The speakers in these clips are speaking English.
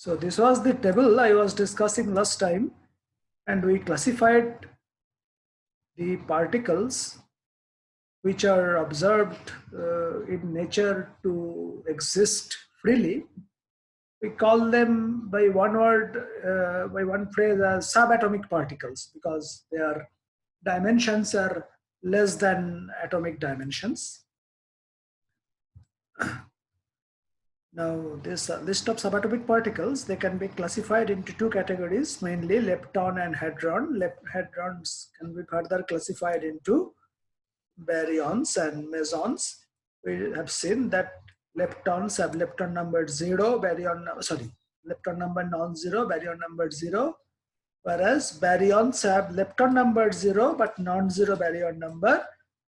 So this was the table I was discussing last time, and we classified the particles which are observed in nature to exist freely. We call them by one word, by one phrase, as subatomic particles, because their dimensions are less than atomic dimensions. Now, this list of subatomic particles, they can be classified into two categories, mainly lepton and hadron. Hadrons can be further classified into baryons and mesons. We have seen that leptons have lepton number 0, lepton number non-zero, baryon number 0, whereas baryons have lepton number 0 but non-zero baryon number,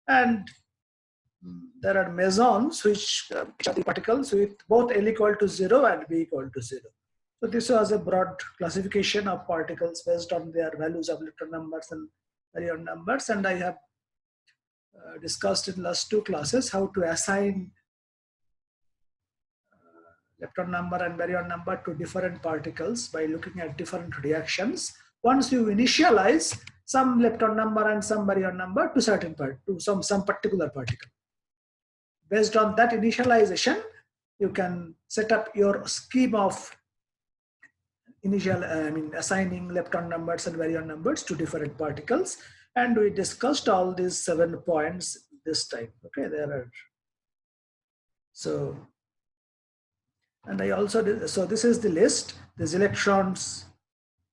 and there are mesons which are the particles with both L equal to 0 and B equal to 0. So this was a broad classification of particles based on their values of lepton numbers and baryon numbers, and I have discussed in last two classes how to assign lepton number and baryon number to different particles by looking at different reactions. Once you initialize some lepton number and some baryon number to certain some particular particle, based on that initialization, you can set up your scheme of assigning lepton numbers and baryon numbers to different particles. And we discussed all these 7 points this time. Okay, there are. So, and I also, so this is the list. There's electrons,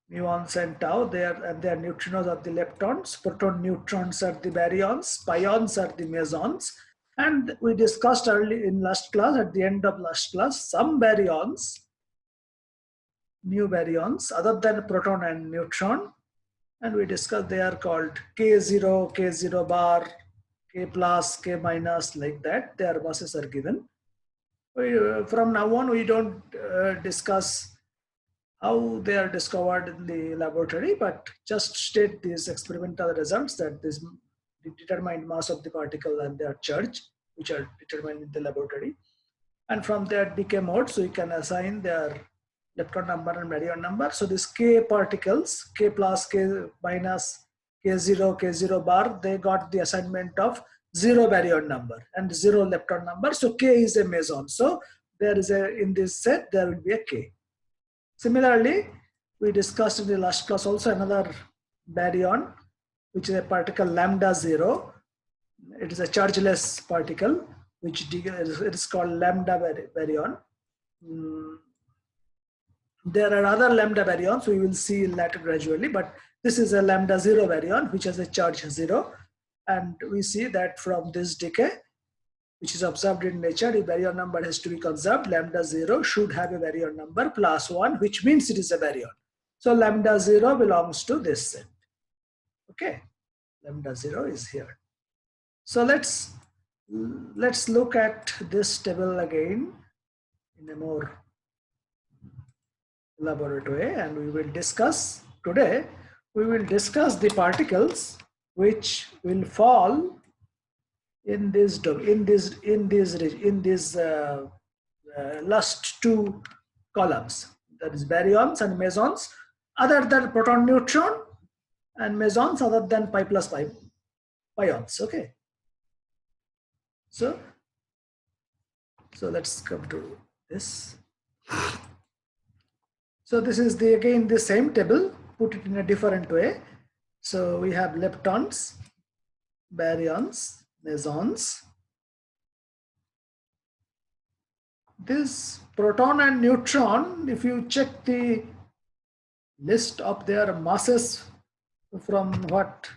muons and tau, they are neutrinos are the leptons, proton neutrons are the baryons, pions are the mesons. And we discussed early in last class, at the end of last class, some baryons, new baryons other than proton and neutron, and we discussed they are called K0, K0 bar, K plus, K minus, like that. Their masses are given. From now on, we don't discuss how they are discovered in the laboratory, but just state these experimental results, that this the determined mass of the particle and their charge, which are determined in the laboratory. And from their decay mode, so you can assign their lepton number and baryon number. So these K particles, K plus, K minus, K0, K0 bar, they got the assignment of 0 baryon number and 0 lepton number. So K is a meson. So there is a, in this set, there will be a K. Similarly, we discussed in the last class also another baryon, which is a particle lambda 0. It is a chargeless particle, which it is called lambda baryon. There are other lambda baryons we will see later gradually, but this is a lambda 0 baryon which has a charge 0, and we see that from this decay, which is observed in nature, the baryon number has to be conserved. Lambda 0 should have a baryon number plus 1, which means it is a baryon. So lambda 0 belongs to this set. Okay, lambda 0 is here. So let's look at this table again in a more elaborate way, and we will discuss today. We will discuss the particles which will fall in this last two columns, that is baryons and mesons, other than proton neutron, and mesons other than pi plus pi pions. Okay. So let's come to this. So this is again the same table, put it in a different way. So we have leptons, baryons, mesons. This proton and neutron, if you check the list of their masses from what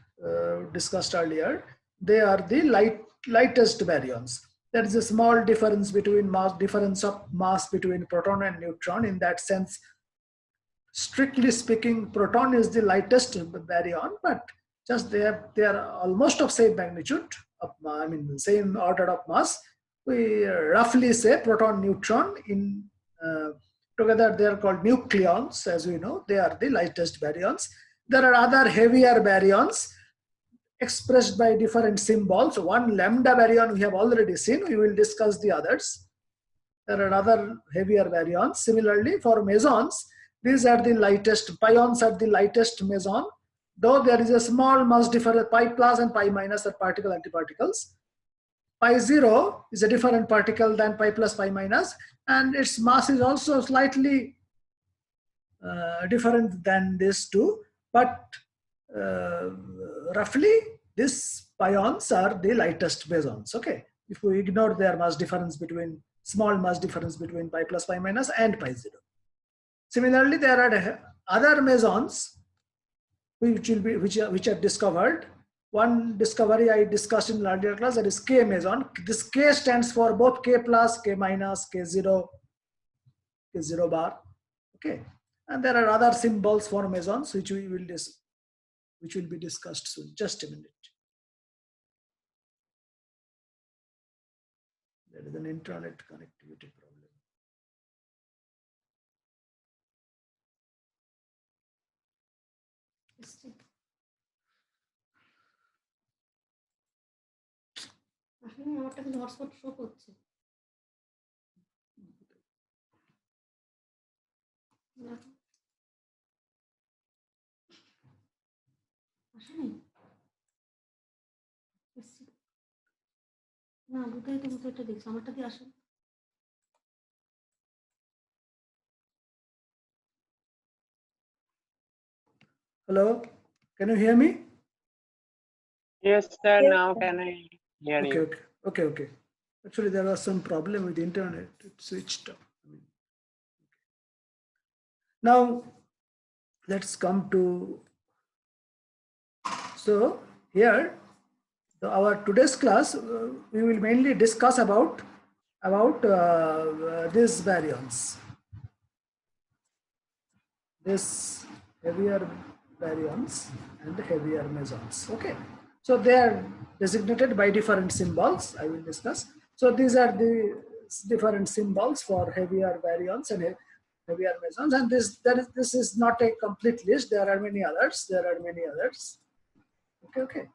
discussed earlier, they are the lightest baryons. There is a small difference between difference of mass between proton and neutron. In that sense, strictly speaking, proton is the lightest baryon, but just they are almost of same magnitude of, same order of mass. We roughly say proton neutron in together they are called nucleons. As we know, they are the lightest baryons. There are other heavier baryons expressed by different symbols. One lambda baryon we have already seen. We will discuss the others. there are other heavier baryons. Similarly, for mesons, these are the lightest, pions are the lightest meson, though there is a small mass difference, pi plus and pi minus are particle antiparticles. Pi 0 is a different particle than pi plus, pi minus, and its mass is also slightly different than this too, but roughly these pions are the lightest mesons. Okay, if we ignore their mass difference between, small mass difference between pi plus, pi minus and pi 0. Similarly, there are other mesons which are discovered. One discovery I discussed in earlier class, that is K meson. This K stands for both K plus, K minus, K0, K0 bar. Okay, and there are other symbols for mesons which will be discussed soon. Just a minute. There is an internet connectivity problem. Hello, can you hear me? Yes, sir. Now can I hear you? Okay. Actually, there was some problem with the internet. It switched off. Now, let's come to. So here, our today's class, we will mainly discuss about these baryons. This heavier baryons and heavier mesons. Okay, so they are designated by different symbols. I will discuss. So these are the different symbols for heavier baryons and heavier mesons. And this is not a complete list. There are many others. Okay.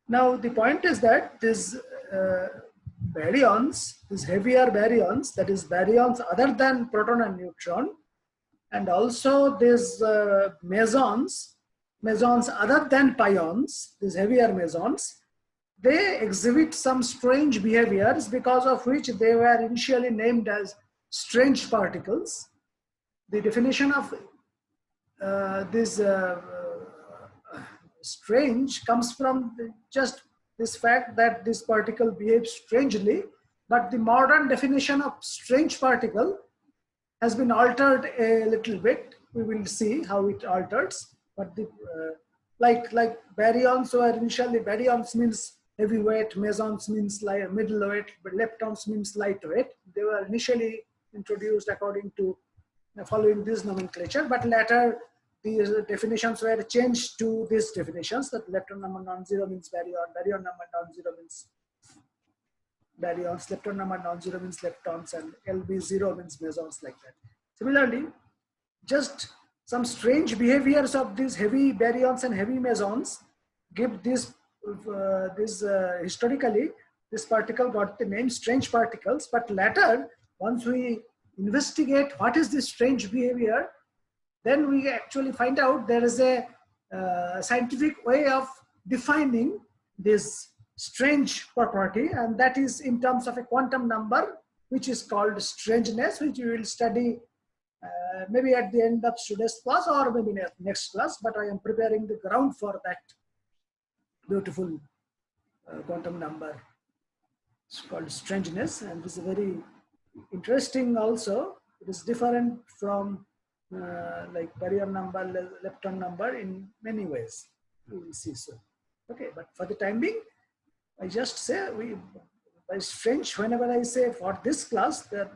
Now the point is that these baryons, these heavier baryons, that is baryons other than proton and neutron, and also these mesons other than pions, these heavier mesons, they exhibit some strange behaviors because of which they were initially named as strange particles. The definition of this strange comes from just this fact that this particle behaves strangely, but the modern definition of strange particle has been altered a little bit. We will see how it alters. But the like baryons were initially, baryons means heavyweight, mesons means middleweight, but leptons means lightweight. They were initially introduced according to following this nomenclature, but later these definitions were changed to these definitions, that lepton number non-zero means baryon, baryon number non-zero means baryons, lepton number non-zero means leptons, and LB0 means mesons, like that. Similarly, just some strange behaviors of these heavy baryons and heavy mesons give this, historically, this particle got the name strange particles, but later, once we investigate what is this strange behavior, then we actually find out there is a scientific way of defining this strange property, and that is in terms of a quantum number, which is called strangeness, which we will study maybe at the end of today's class or maybe next class, but I am preparing the ground for that beautiful quantum number. It's called strangeness, and it's very interesting also. It is different from like baryon number, lepton number in many ways. We will see so. Okay, but for the time being, I just say by strange, whenever I say for this class, the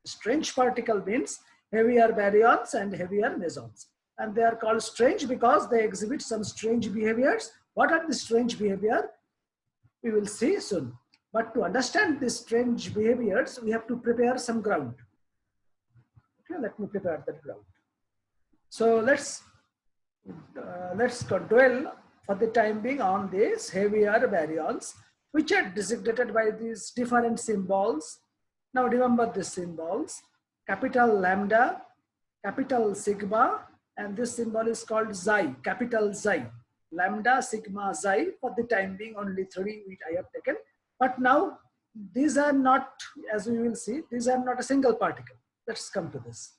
strange particle means heavier baryons and heavier mesons. And they are called strange because they exhibit some strange behaviors. What are the strange behavior? We will see soon. But to understand these strange behaviors, we have to prepare some ground. Okay, let me prepare that ground. So let's dwell for the time being on these heavier baryons, which are designated by these different symbols Now remember these symbols: capital lambda, capital sigma, and this symbol is called xi, capital xi. Lambda, sigma, xi. For the time being, only three which I have taken. But now these are not, as we will see, these are not a single particle. Let's come to this.